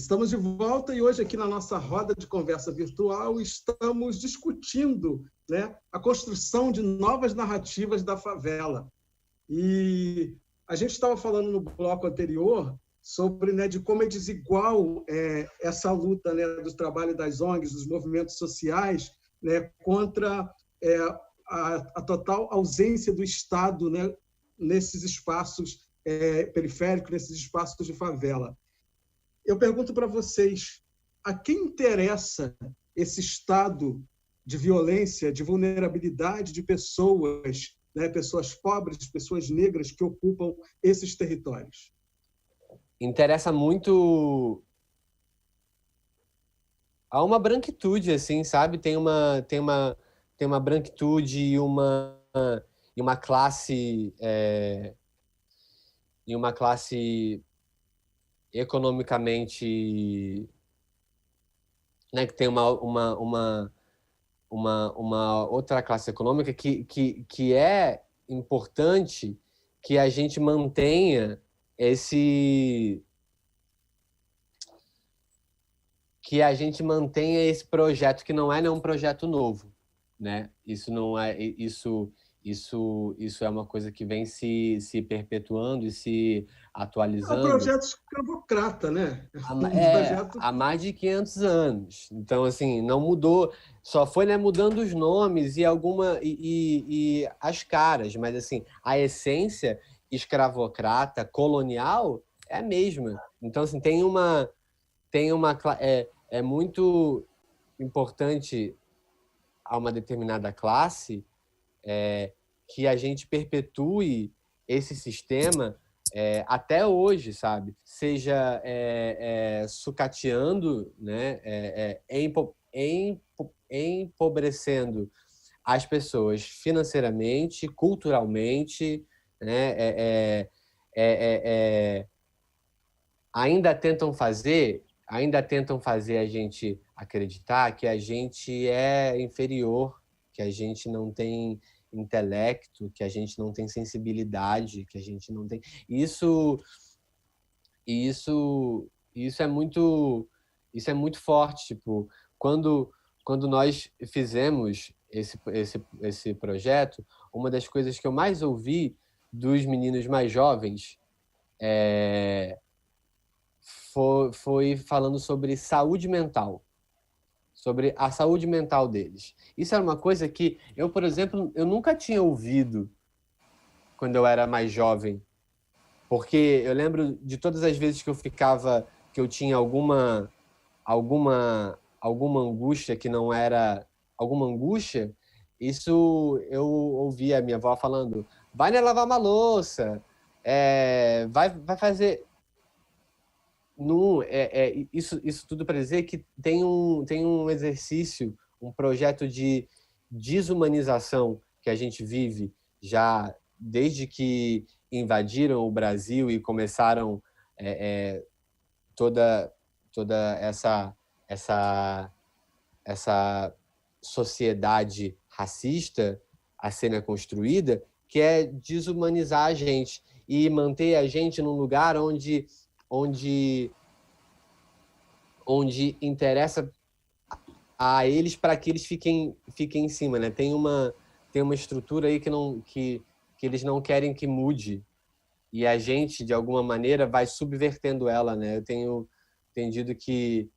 Estamos de volta e hoje aqui na nossa roda de conversa virtual estamos discutindo, né, a construção de novas narrativas da favela. E a gente estava falando no bloco anterior sobre, né, de como é desigual essa luta, né, do trabalho das ONGs, dos movimentos sociais, né, contra a total ausência do Estado, né, nesses espaços periféricos, nesses espaços de favela. Eu pergunto para vocês, a quem interessa esse estado de violência, de vulnerabilidade de pessoas, né, pessoas pobres, pessoas negras que ocupam esses territórios? Interessa muito a uma branquitude, assim, sabe? Tem uma branquitude e uma classe economicamente, né, que tem uma outra classe econômica que é importante que a gente mantenha esse projeto, que não é nenhum projeto novo, né? Isso não é isso é uma coisa que vem se perpetuando e se É um atualizando. projeto escravocrata, né? Há mais de 500 anos. Então, assim, não mudou, só foi, né, mudando os nomes e as caras, mas, assim, a essência escravocrata, colonial, é a mesma. Então, assim, é muito importante a uma determinada classe que a gente perpetue esse sistema até hoje, sabe? Seja sucateando, né? Empobrecendo as pessoas financeiramente, culturalmente, né? Ainda tentam fazer a gente acreditar que a gente é inferior, que a gente não tem intelecto, que a gente não tem sensibilidade, que a gente não tem... Isso é muito forte. Tipo, quando nós fizemos esse projeto, uma das coisas que eu mais ouvi dos meninos mais jovens foi falando sobre saúde mental, sobre a saúde mental deles. Isso era uma coisa que eu, por exemplo, eu nunca tinha ouvido quando eu era mais jovem, porque eu lembro de todas as vezes que eu tinha alguma angústia que não era alguma angústia, isso eu ouvia a minha avó falando: vai, né, lavar uma louça, vai fazer... Isso tudo para dizer que tem um exercício, um projeto de desumanização que a gente vive já desde que invadiram o Brasil e começaram toda essa sociedade racista a ser construída, que é desumanizar a gente e manter a gente num lugar onde interessa a eles, para que eles fiquem em cima, né? Tem uma estrutura aí que eles não querem que mude, e a gente, de alguma maneira, vai subvertendo ela, né? Eu tenho entendido que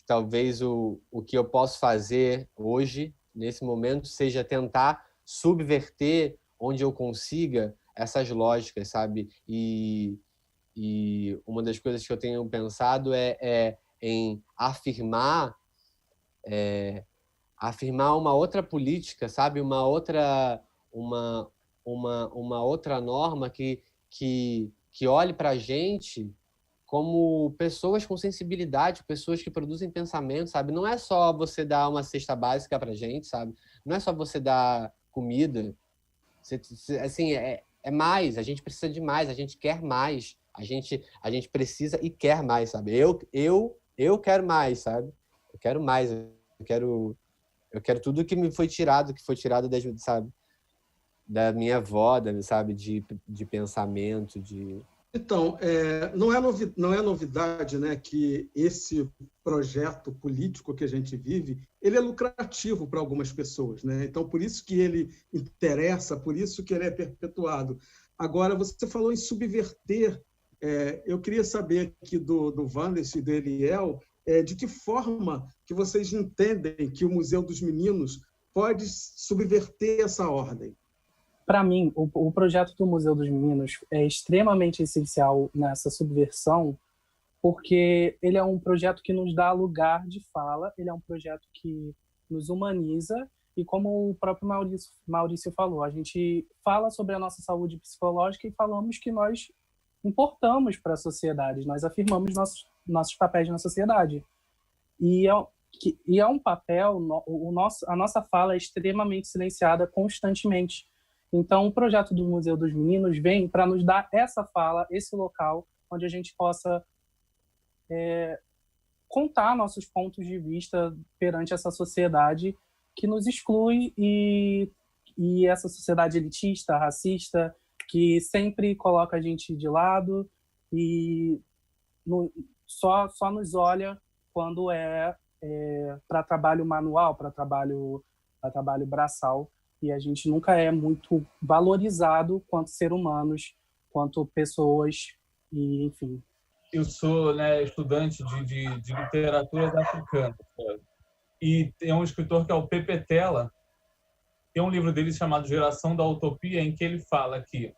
talvez o que eu posso fazer hoje, nesse momento, seja tentar subverter onde eu consiga essas lógicas, sabe? E uma das coisas que eu tenho pensado é em afirmar uma outra política, sabe? Uma outra norma que olhe para a gente como pessoas com sensibilidade, pessoas que produzem pensamento, sabe? Não é só você dar uma cesta básica para a gente, sabe? Não é só você dar comida. Assim, é mais. A gente precisa de mais. A gente quer mais. A gente precisa e quer mais, sabe? Eu quero mais, sabe? Eu quero mais. Eu quero tudo que me foi tirado, sabe? Da minha avó, sabe? De pensamento, Então, não é novidade, né, que esse projeto político que a gente vive, ele é lucrativo para algumas pessoas, né? Então, por isso que ele interessa, por isso que ele é perpetuado. Agora, você falou em subverter. Eu queria saber aqui do Wanderson e do Eliel, de que forma que vocês entendem que o Museu dos Meninos pode subverter essa ordem? Para mim, o projeto do Museu dos Meninos é extremamente essencial nessa subversão, porque ele é um projeto que nos dá lugar de fala, ele é um projeto que nos humaniza, e como o próprio Maurício falou, a gente fala sobre a nossa saúde psicológica e falamos que nós importamos para a sociedade, nós afirmamos nossos papéis na sociedade. E é um papel, a nossa fala é extremamente silenciada constantemente. Então, o projeto do Museu dos Meninos vem para nos dar essa fala, esse local, onde a gente possa contar nossos pontos de vista perante essa sociedade que nos exclui e essa sociedade elitista, racista, que sempre coloca a gente de lado e só nos olha quando para trabalho manual, para trabalho braçal. E a gente nunca é muito valorizado quanto ser humanos, quanto pessoas, e enfim. Eu sou, né, estudante de literaturas africanas, sabe? E tem um escritor que é o Pepe Tela, tem um livro dele chamado Geração da Utopia, em que ele fala que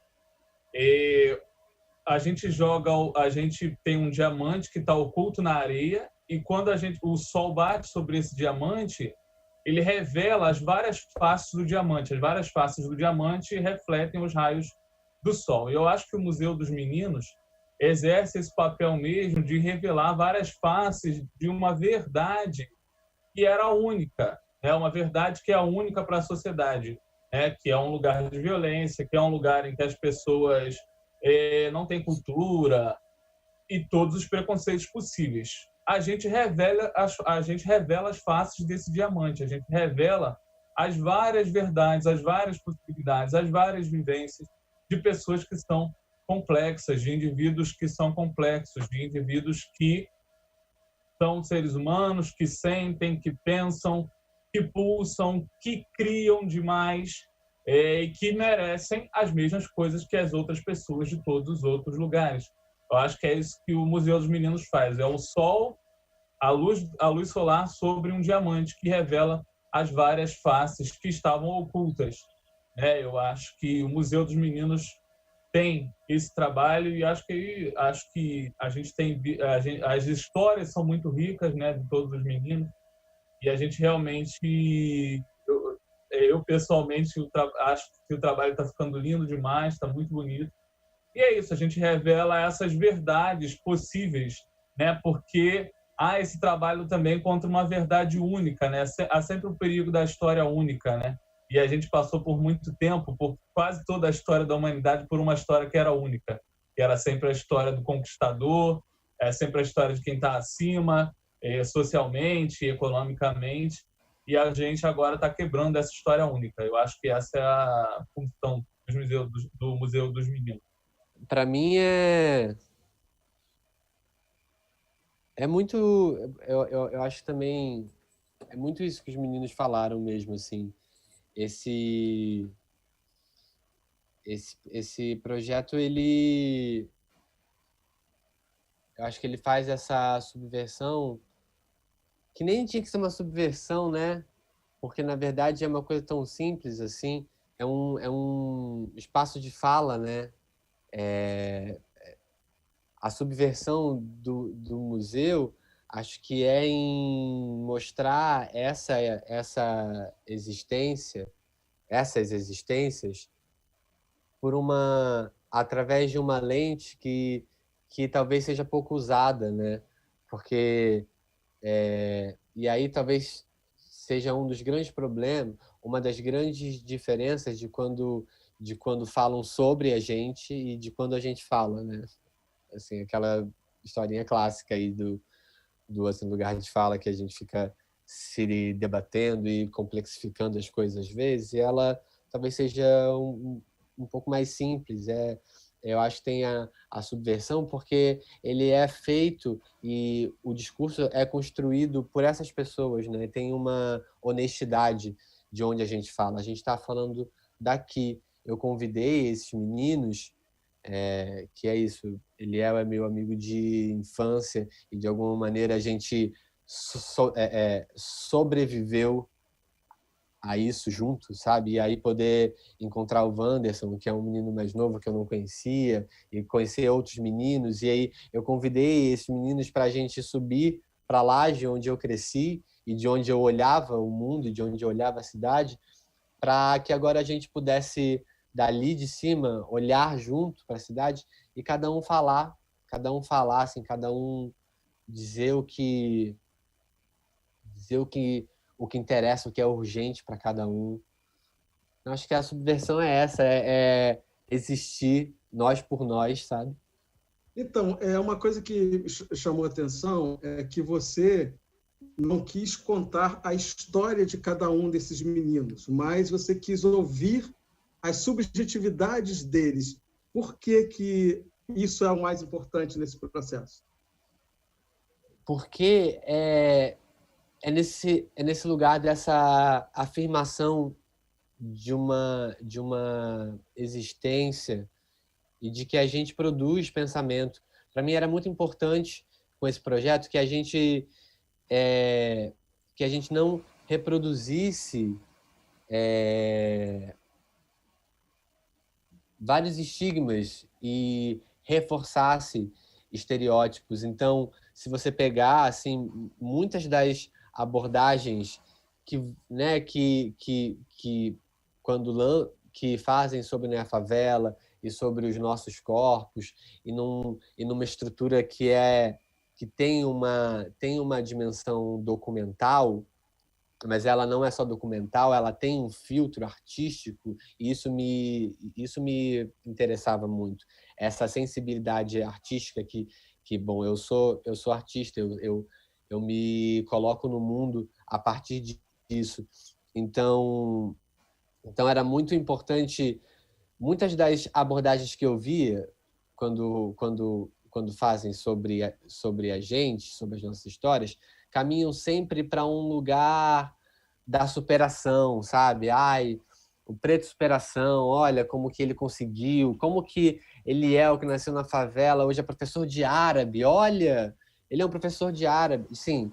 a gente tem um diamante que está oculto na areia, e quando o sol bate sobre esse diamante, ele revela as várias faces do diamante. As várias faces do diamante refletem os raios do sol. E eu acho que o Museu dos Meninos exerce esse papel mesmo de revelar várias faces de uma verdade que era única, né? Uma verdade que é única para a sociedade, né? Que é um lugar de violência, que é um lugar em que as pessoas não têm cultura e todos os preconceitos possíveis. A gente revela as faces desse diamante, a gente revela as várias verdades, as várias possibilidades, as várias vivências de pessoas que são complexas, de indivíduos que são complexos, de indivíduos que são seres humanos, que sentem, que pensam, que pulsam, que criam demais e que merecem as mesmas coisas que as outras pessoas de todos os outros lugares. Eu acho que é isso que o Museu dos Meninos faz. É o sol, a luz solar sobre um diamante que revela as várias faces que estavam ocultas. Eu acho que o Museu dos Meninos tem esse trabalho e acho que a gente tem as histórias são muito ricas, né, de todos os meninos, e a gente realmente eu pessoalmente acho que o trabalho está ficando lindo demais, está muito bonito. E é isso, a gente revela essas verdades possíveis, né? Porque há esse trabalho também contra uma verdade única, né? Há sempre o perigo da história única, né? E a gente passou por muito tempo, por quase toda a história da humanidade, por uma história que era única, que era sempre a história do conquistador, sempre a história de quem está acima, socialmente, economicamente, e a gente agora está quebrando essa história única. Eu acho que essa é a função do Museu dos Meninos. Para mim é muito, eu acho também é muito isso que os meninos falaram mesmo, assim. Esse projeto, eu acho que ele faz essa subversão que nem tinha que ser uma subversão, né? Porque na verdade é uma coisa tão simples assim, é um espaço de fala, né? A subversão do museu, acho que é em mostrar essas existências através de uma lente que talvez seja pouco usada, né? Porque e aí talvez seja um dos grandes problemas, uma das grandes diferenças de quando falam sobre a gente e de quando a gente fala, né? Assim, aquela historinha clássica aí do assim, lugar de fala, que a gente fica se debatendo e complexificando as coisas às vezes, e ela talvez seja um pouco mais simples. eu acho que tem a subversão porque ele é feito e o discurso é construído por essas pessoas, né? Tem uma honestidade de onde a gente fala. A gente está falando daqui. Eu convidei esses meninos, que é isso, ele é meu amigo de infância e de alguma maneira a gente sobreviveu a isso junto, sabe? E aí poder encontrar o Wanderson, que é um menino mais novo que eu não conhecia, e conhecer outros meninos. E aí eu convidei esses meninos para a gente subir para a laje onde eu cresci e de onde eu olhava o mundo e de onde eu olhava a cidade, para que agora a gente pudesse, dali de cima, olhar junto para a cidade e cada um falar, assim, cada um dizer o que interessa, o que é urgente para cada um. Eu acho que a subversão é essa, é existir nós por nós, sabe? Então, uma coisa que chamou a atenção é que você não quis contar a história de cada um desses meninos, mas você quis ouvir as subjetividades deles. Por que isso é o mais importante nesse processo? Porque é nesse lugar dessa afirmação de uma existência e de que a gente produz pensamento. Para mim era muito importante com esse projeto que a gente não reproduzisse vários estigmas e reforçasse estereótipos. Então, se você pegar assim, muitas das abordagens que fazem sobre a favela e sobre os nossos corpos e numa estrutura que tem uma dimensão documental, mas ela não é só documental, ela tem um filtro artístico e isso me interessava muito. Essa sensibilidade artística que bom, eu sou artista, eu me coloco no mundo a partir disso. Então era muito importante. Muitas das abordagens que eu via quando fazem sobre a gente, sobre as nossas histórias, caminham sempre para um lugar da superação, sabe? Ai, o preto superação, olha como que ele conseguiu, como que ele é o que nasceu na favela, hoje é professor de árabe, olha, ele é um professor de árabe. Sim,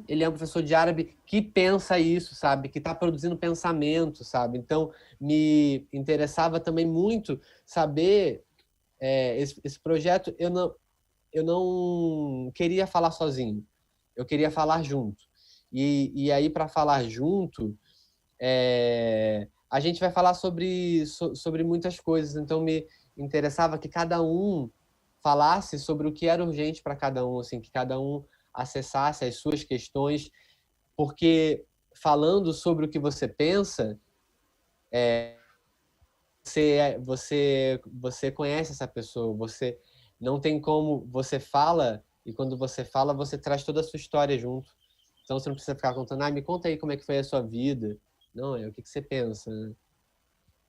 ele é um professor de árabe que pensa isso, sabe? Que está produzindo pensamento, sabe? Então, me interessava também muito saber esse projeto. Eu não queria falar sozinho, eu queria falar junto. E aí, para falar junto, a gente vai falar sobre muitas coisas. Então, me interessava que cada um falasse sobre o que era urgente para cada um, assim, que cada um acessasse as suas questões, porque falando sobre o que você pensa, você conhece essa pessoa, você não tem como, você fala, e quando você fala, você traz toda a sua história junto. Então você não precisa ficar contando, me conta aí como é que foi a sua vida. Não, o que você pensa, né?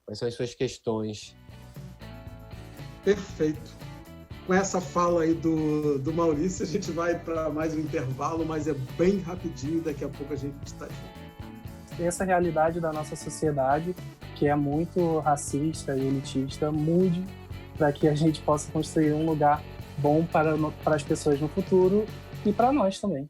Quais são as suas questões. Perfeito. Com essa fala aí do Maurício, a gente vai para mais um intervalo, mas é bem rapidinho, daqui a pouco a gente está junto. Essa realidade da nossa sociedade, que é muito racista e elitista, mude para que a gente possa construir um lugar bom para as pessoas no futuro e para nós também.